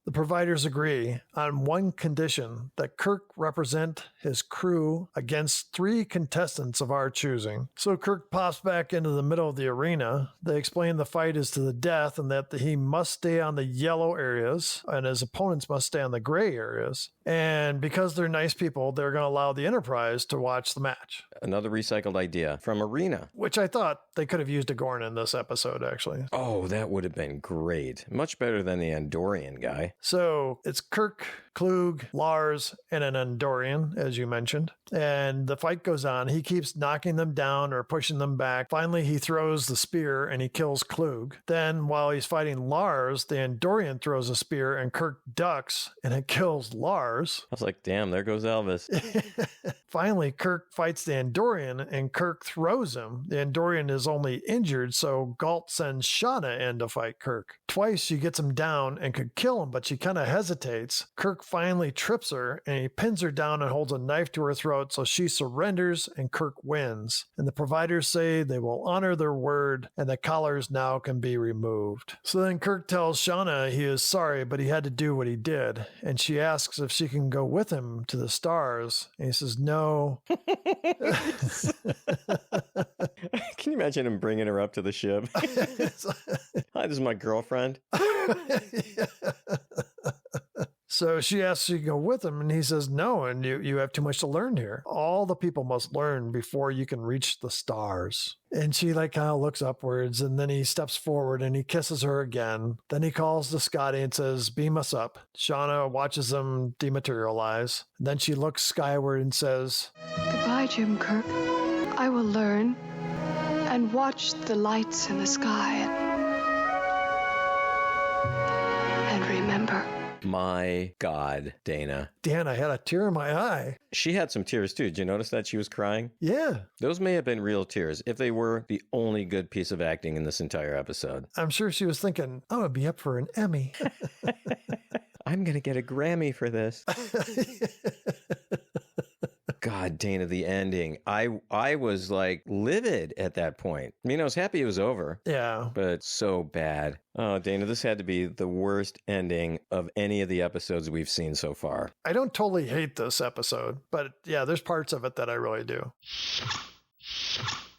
The providers agree on one condition, that Kirk represent his crew against 3 contestants of our choosing. So Kirk pops back into the middle of the arena. They explain the fight is to the death and that he must stay on the yellow areas and his opponents must stay on the gray areas. And because they're nice people, they're going to allow the Enterprise to watch the match. Another recycled idea from Arena. Which I thought they could have used a Gorn in this episode, actually. Oh, that would have been great. Much better than the Andorian guy. So it's Kirk, Klug, Lars, and an Andorian, as you mentioned. And the fight goes on. He keeps knocking them down or pushing them back. Finally, he throws the spear and he kills Klug. Then, while he's fighting Lars, the Andorian throws a spear and Kirk ducks and it kills Lars. I was like, damn, there goes Elvis. Finally, Kirk fights the Andorian and Kirk throws him. The Andorian is only injured, so Galt sends Shauna in to fight Kirk. Twice she gets him down and could kill him, but she kind of hesitates. Kirk finally trips her and he pins her down and holds a knife to her throat, so she surrenders and Kirk wins. And the providers say they will honor their word and the collars now can be removed. So then Kirk tells Shauna he is sorry, but he had to do what he did. And she asks if she can go with him to the stars. And he says no. Can you imagine him bringing her up to the ship? Hi, this is my girlfriend. So she asks you to go with him, and he says no, and you have too much to learn here. All the people must learn before you can reach the stars. And she like kind of looks upwards, and then he steps forward and he kisses her again. Then he calls to Scotty and says, beam us up. Shauna watches him dematerialize. Then she looks skyward and says, Goodbye, Jim Kirk. I will learn and watch the lights in the sky and remember. My God, Dana. Dan, I had a tear in my eye. She had some tears too. Did you notice that she was crying? Yeah. Those may have been real tears if they were the only good piece of acting in this entire episode. I'm sure she was thinking, I'm going to be up for an Emmy. I'm going to get a Grammy for this. God, Dana, the ending. I was like livid at that point. I mean, I was happy it was over. Yeah. But so bad. Oh, Dana, this had to be the worst ending of any of the episodes we've seen so far. I don't totally hate this episode, but yeah, there's parts of it that I really do.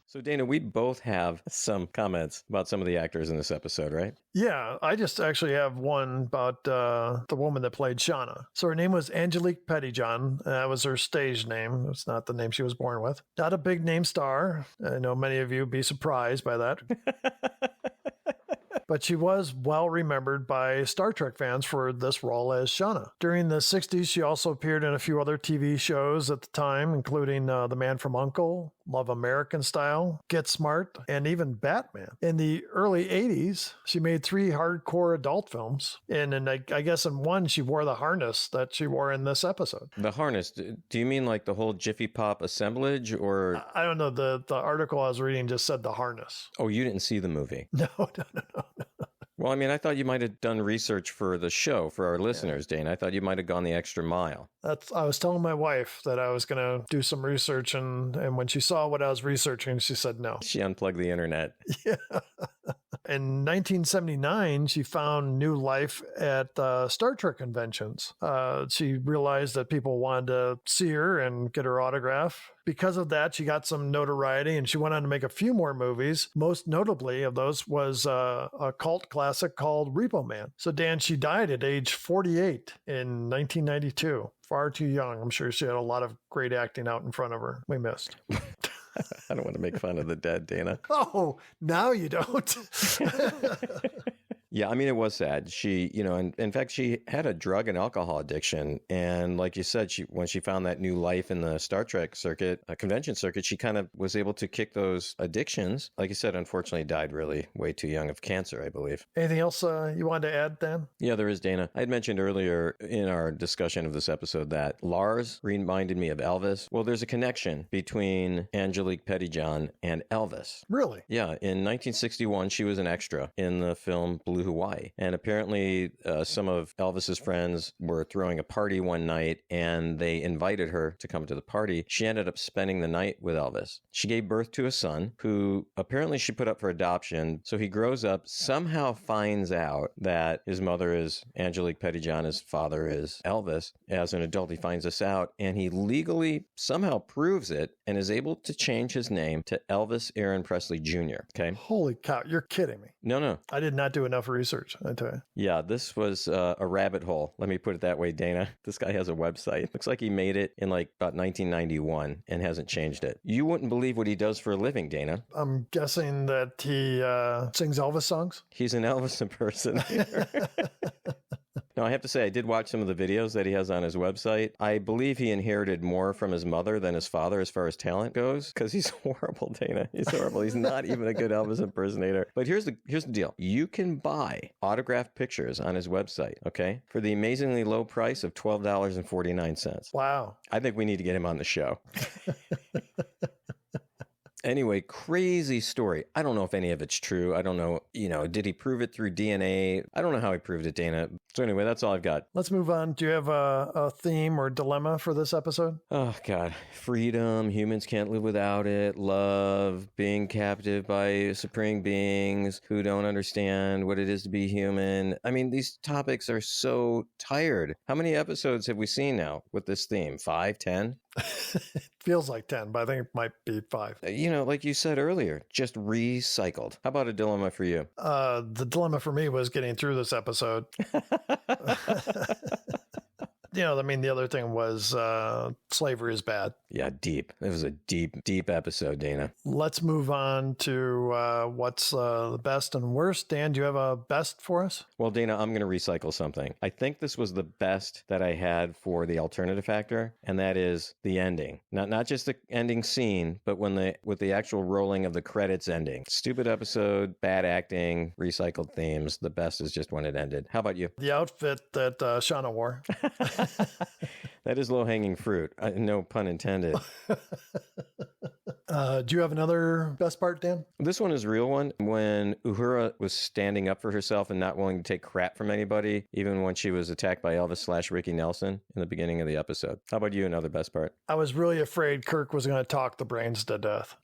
So, Dana, we both have some comments about some of the actors in this episode, right? Yeah, I just actually have one about the woman that played Shauna. So her name was Angelique Pettyjohn. That was her stage name. It's not the name she was born with. Not a big name star. I know many of you would be surprised by that. But she was well remembered by Star Trek fans for this role as Shauna. During the 60s, she also appeared in a few other TV shows at the time, including The Man from U.N.C.L.E., Love American Style, Get Smart, and even Batman. In the early 80s, she made 3 hardcore adult films. And I guess in one, she wore the harness that she wore in this episode. The harness, do you mean like the whole Jiffy Pop assemblage or? I don't know. The article I was reading just said the harness. Oh, you didn't see the movie? No. Well, I mean, I thought you might have done research for the show, for our listeners, Dane. I thought you might have gone the extra mile. I was telling my wife that I was going to do some research, and when she saw what I was researching, she said no. She unplugged the internet. Yeah. In 1979, she found new life at Star Trek conventions. She realized that people wanted to see her and get her autograph. Because of that, she got some notoriety, and she went on to make a few more movies. Most notably of those was a cult classic called Repo Man. So, Dan, she died at age 48 in 1992. Far too young. I'm sure she had a lot of great acting out in front of her. We missed. I don't want to make fun of the dead, Dana. Oh, now you don't. Yeah, I mean, it was sad. She, in fact, she had a drug and alcohol addiction. And like you said, when she found that new life in the Star Trek circuit, convention circuit, she kind of was able to kick those addictions. Like you said, unfortunately died really way too young of cancer, I believe. Anything else you wanted to add, Dan? Yeah, there is, Dana. I had mentioned earlier in our discussion of this episode that Lars reminded me of Elvis. Well, there's a connection between Angelique Pettyjohn and Elvis. Really? Yeah, in 1961, she was an extra in the film Blue Hawaii. And apparently some of Elvis's friends were throwing a party one night and they invited her to come to the party. She ended up spending the night with Elvis. She gave birth to a son who apparently she put up for adoption. So he grows up, somehow finds out that his mother is Angelique Pettyjohn, his father is Elvis. As an adult, he finds this out and he legally somehow proves it and is able to change his name to Elvis Aaron Presley Jr. Okay. Holy cow. You're kidding me. No. I did not do enough research, I tell you. Yeah, this was a rabbit hole. Let me put it that way, Dana. This guy has a website. Looks like he made it in like about 1991 and hasn't changed it. You wouldn't believe what he does for a living, Dana. I'm guessing that he sings Elvis songs? He's an Elvis impersonator. No, I have to say, I did watch some of the videos that he has on his website. I believe he inherited more from his mother than his father as far as talent goes, because he's horrible, Dana. He's horrible. He's not even a good Elvis impersonator. But here's the deal. You can buy autographed pictures on his website, okay, for the amazingly low price of $12.49. Wow. I think we need to get him on the show. Anyway, crazy story. I don't know if any of it's true. I don't know, did he prove it through DNA? I don't know how he proved it, Dana. So anyway, that's all I've got. Let's move on. Do you have a theme or dilemma for this episode? Oh, God. Freedom. Humans can't live without it. Love. Being captive by supreme beings who don't understand what it is to be human. I mean, these topics are so tired. How many episodes have we seen now with this theme? 5, 10? It feels like 10, but I think it might be 5. Like you said earlier, just recycled. How about a dilemma for you? The dilemma for me was getting through this episode. the other thing was slavery is bad. Yeah, deep. It was a deep episode, Dana. Let's move on to what's the best and worst. Dan, do you have a best for us? Well, Dana, I'm going to recycle something. I think this was the best that I had for the alternative factor, and that is the ending. Not just the ending scene, but with the actual rolling of the credits ending. Stupid episode, bad acting, recycled themes. The best is just when it ended. How about you? The outfit that Shauna wore. That is low-hanging fruit. No pun intended. Do you have another best part, Dan? This one is a real one. When Uhura was standing up for herself and not willing to take crap from anybody, even when she was attacked by Elvis/Ricky Nelson in the beginning of the episode. How about you, another best part? I was really afraid Kirk was going to talk the brains to death.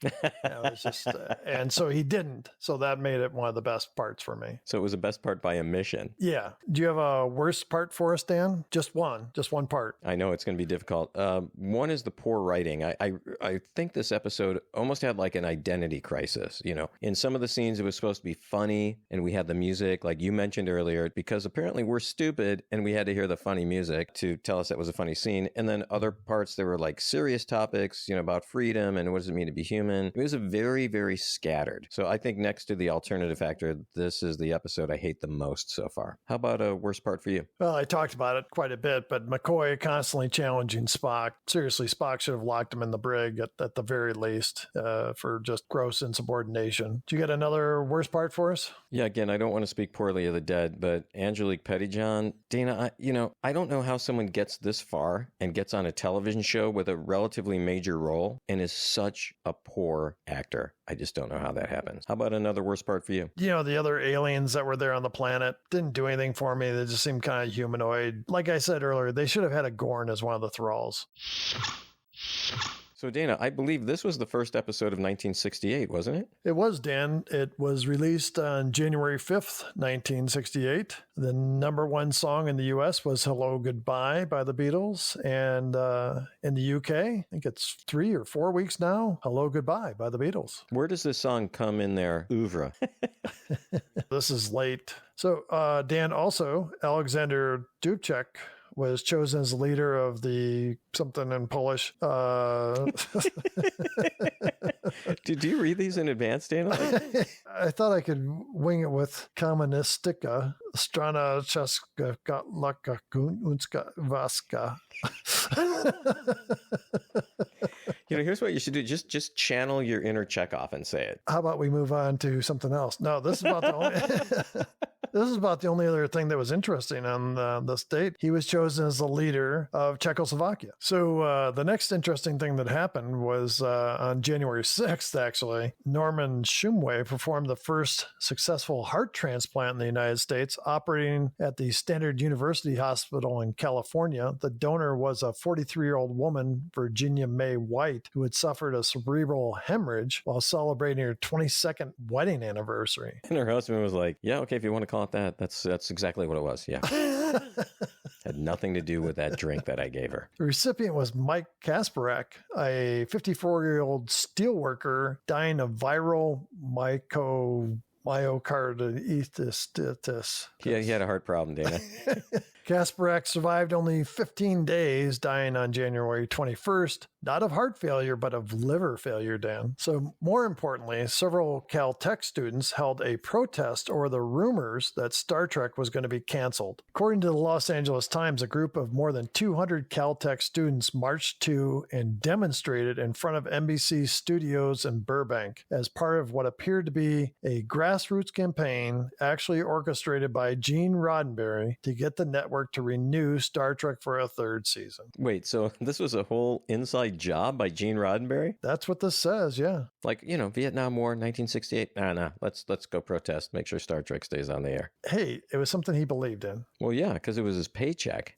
And so he didn't. So that made it one of the best parts for me. So it was a best part by omission. Yeah. Do you have a worst part for us, Dan? Just one part. I know it's going to be difficult. One is the poor writing. I think this episode almost had like an identity crisis. In some of the scenes, it was supposed to be funny and we had the music like you mentioned earlier, because apparently we're stupid and we had to hear the funny music to tell us that was a funny scene. And then other parts, there were like serious topics, about freedom and what does it mean to be human. It was a very, very scattered. So I think next to the alternative factor, this is the episode I hate the most so far. How about a worst part for you? Well, I talked about it quite a bit, but McCoy constantly challenging Spock. Seriously, Spock should have locked him in the brig at the very least for just gross insubordination. Do you get another worst part for us? Yeah, again, I don't want to speak poorly of the dead, but Angelique Pettyjohn, Dana, I don't know how someone gets this far and gets on a television show with a relatively major role and is such a poor actor. I just don't know how that happens. How about another worst part for you? The other aliens that were there on the planet didn't do anything for me. They just seemed kind of humanoid. Like I said earlier, they should have had a Gorn as one of the thralls. So, Dana, I believe this was the first episode of 1968, wasn't it? It was, Dan. It was released on January 5th, 1968. The number one song in the U.S. was Hello, Goodbye by the Beatles. And in the U.K., I think it's 3 or 4 weeks now, Hello, Goodbye by the Beatles. Where does this song come in their oeuvre? This is late. So, Dan, also, Alexander Dubček was chosen as leader of the something in Polish. Did you read these in advance, Dana? I thought I could wing it with Komunistika, Strana Czeska, Gotlaka, Unska, Vaska. Here's what you should do. Just channel your inner Chekhov and say it. How about we move on to something else? No, this is about the only... This is about the only other thing that was interesting on this date. He was chosen as the leader of Czechoslovakia. So the next interesting thing that happened was on January 6th, actually, Norman Shumway performed the first successful heart transplant in the United States, operating at the Standard University Hospital in California. The donor was a 43-year-old woman, Virginia May White, who had suffered a cerebral hemorrhage while celebrating her 22nd wedding anniversary. And her husband was like, yeah, okay, if you want to call it that, that's exactly what it was. Yeah. Had nothing to do with that drink that I gave her. The recipient was Mike Kasparek, a 54-year-old steelworker dying of viral myocarditis. Yeah, he had a heart problem, Dana. Kasparek survived only 15 days, dying on January 21st, not of heart failure, but of liver failure, Dan. So more importantly, several Caltech students held a protest over the rumors that Star Trek was going to be canceled. According to the Los Angeles Times, a group of more than 200 Caltech students marched to and demonstrated in front of NBC studios in Burbank as part of what appeared to be a grassroots campaign actually orchestrated by Gene Roddenberry to get the network to renew Star Trek for a third season. Wait, so this was a whole inside job by Gene Roddenberry? That's what this says, yeah. Like, Vietnam War, 1968. Nah, let's go protest, make sure Star Trek stays on the air. Hey, it was something he believed in. Well, yeah, because it was his paycheck.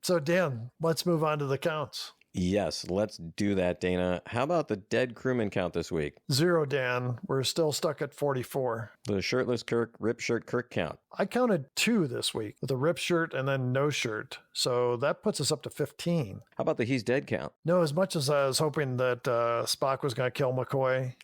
So, Dan, let's move on to the counts. Yes, let's do that, Dana. How about the dead crewman count this week? 0, Dan. We're still stuck at 44. The shirtless Kirk, rip shirt Kirk count. I counted 2 this week with a rip shirt and then no shirt. So that puts us up to 15. How about the he's dead count? No, as much as I was hoping that Spock was going to kill McCoy,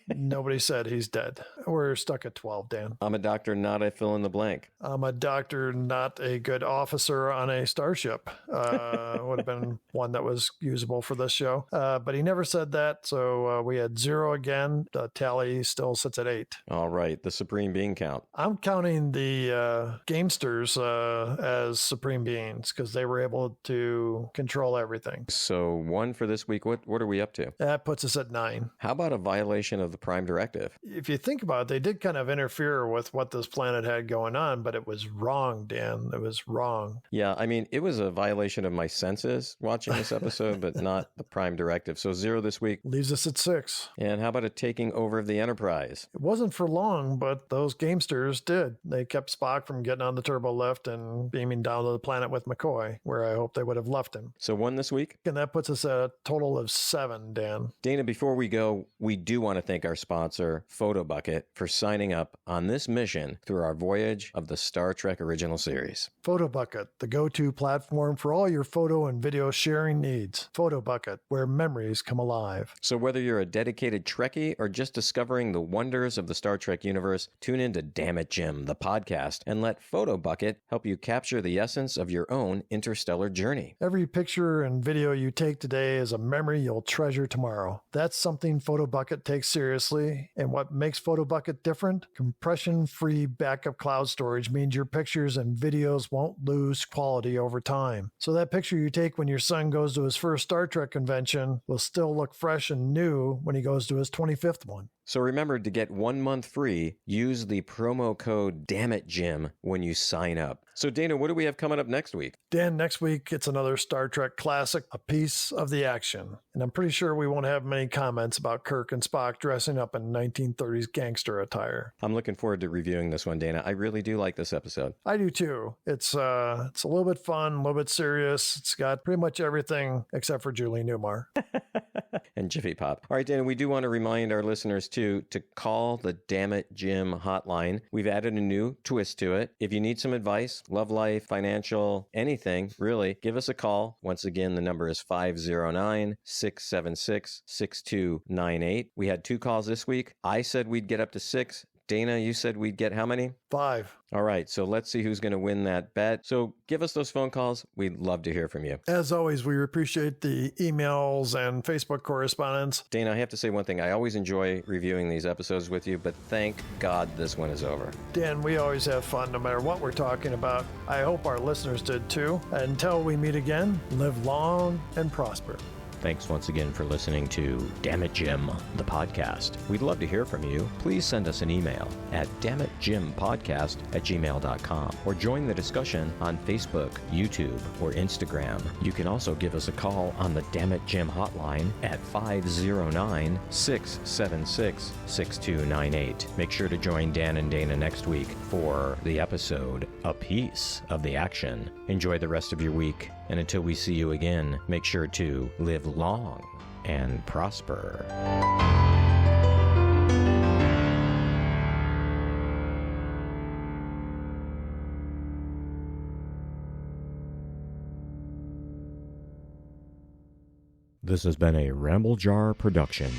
nobody said he's dead. We're stuck at 12, Dan. I'm a doctor, not a fill in the blank. I'm a doctor, not a good officer on a starship. Would have been one that was usable for this show. But he never said that, so we had 0 again. The tally still sits at 8. All right, the supreme being count. I'm counting the Gamesters as supreme beings because they were able to control everything. So 1 for this week. What are we up to? That puts us at 9. How about a violation of the Prime Directive? If you think about it, they did kind of interfere with what this planet had going on, but it was wrong, Dan. It was wrong. Yeah, I mean, it was a violation of my senses watching this episode, but not the Prime Directive. So 0 this week. Leaves us at 6. And how about a taking over of the Enterprise? It wasn't for long, but those Gamesters did. They kept Spock from getting on the turbo lift and beaming down to the planet with McCoy, where I hope they would have left him. So 1 this week? And that puts us at a total of 7, Dan. Dana, before we go, we do want to thank our sponsor, PhotoBucket, for signing up on this mission through our voyage of the Star Trek original series. PhotoBucket, the go-to platform for all your photo and video sharing needs. PhotoBucket, where memories come alive. So whether you're a dedicated Trekkie or just discovering the wonders of the Star Trek universe, tune in to Damn It Jim, the podcast, and let PhotoBucket help you capture the essence of your own interstellar journey. Every picture and video you take today is a memory you'll treasure tomorrow. That's something PhotoBucket takes seriously. And what makes PhotoBucket different? Compression-free backup cloud storage means your pictures and videos won't lose quality over time. So that picture you take when your son goes to his first Star Trek convention will still look fresh and new when he goes to his 25th one. So remember, to get 1 month free, use the promo code DAMNITJIM when you sign up. So Dana, what do we have coming up next week? Dan, next week it's another Star Trek classic, A Piece of the Action. And I'm pretty sure we won't have many comments about Kirk and Spock dressing up in 1930s gangster attire. I'm looking forward to reviewing this one, Dana. I really do like this episode. I do too. It's a little bit fun, a little bit serious. It's got pretty much everything except for Julie Newmar. And Jiffy Pop. All right, Dana, we do want to remind our listeners to call the Damn It Jim hotline. We've added a new twist to it. If you need some advice, love life, financial, anything, really, give us a call. Once again, the number is 509-676-6298. We had 2 calls this week. I said we'd get up to 6. Dana, you said we'd get how many? 5. All right, so let's see who's going to win that bet. So give us those phone calls. We'd love to hear from you. As always, we appreciate the emails and Facebook correspondence. Dana, I have to say one thing. I always enjoy reviewing these episodes with you, but thank God this one is over. Dan, we always have fun no matter what we're talking about. I hope our listeners did too. Until we meet again, live long and prosper. Thanks once again for listening to Damn It Jim, the podcast. We'd love to hear from you. Please send us an email at damnitjimpodcast@gmail.com or join the discussion on Facebook, YouTube, or Instagram. You can also give us a call on the Damn It Jim hotline at 509-676-6298. Make sure to join Dan and Dana next week for the episode A Piece of the Action. Enjoy the rest of your week, and until we see you again, make sure to live long and prosper. This has been a Ramble Jar production.